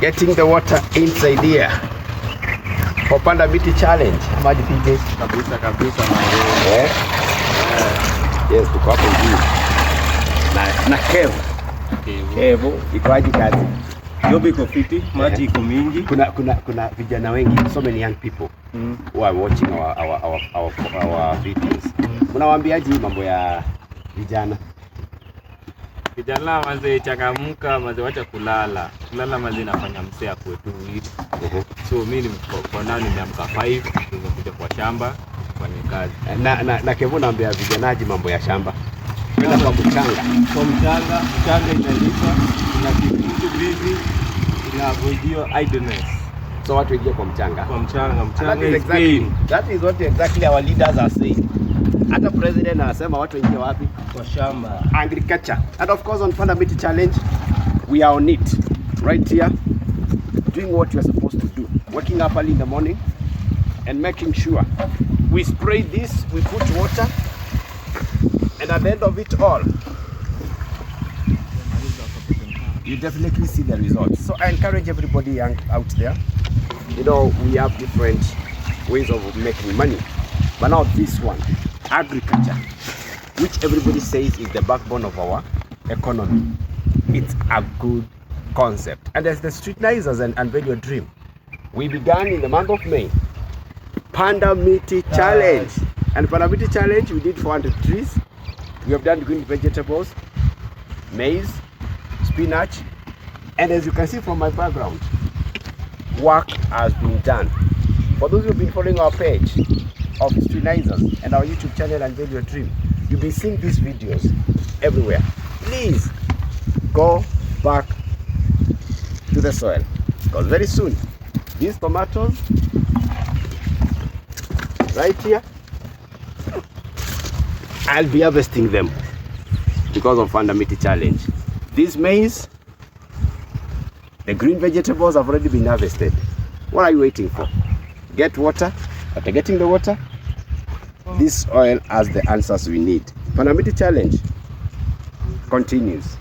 getting the water inside here for Panda Miti challenge. Maji pige kabisa yes, tuko hapo juu na kevo ikoaji kazi job iko fiti, maji iko mingi. Kuna vijana wengi, so many young people who are watching our videos. Unawaambiaje mambo ya vijana? Vijana manze changamka, manze wacha kulala manze nafanya msea kwetu hivi. So mimi kwa nani nimeamka 5 kuja kwa shamba kufanya kazi. Na Kevo naambia vijanaji mambo ya shamba. Kwenda kwa mchanga inalipa, kuna kitu busy, ina avoid idleness. So watu ingia kwa mchanga. Is pain. That is what exactly our leaders are saying. Hata president anasema watu ingia wapi? Kwa shamba. Agriculture. And of course on Panda Miti challenge, we are on it. Right here, doing what we are supposed to do. Waking up early in the morning and making sure we spray this, we put water, and at the end of it all, you definitely see the results. So I encourage everybody young out there. You know, we have different ways of making money, but now this one, agriculture, which everybody says is the backbone of our economy, it's a good concept. And as the streetnizers and Radio Dream, we began in the month of May, Panda Miti challenge. And Panda Miti challenge, we did 400 trees. We have done green vegetables, maize, spinach, and as you can see from my background, work has been done. For those who have been following our page of streetnizers and our YouTube channel and Radio Dream, you'll be seeing these videos everywhere. Please go back to the soil, because very soon these tomatoes right here, I'll be harvesting them because of Panda Miti challenge. This maize, the green vegetables have already been harvested. What are you waiting for? Get water. After getting the water, this oil has the answers we need. Panda Miti challenge continues.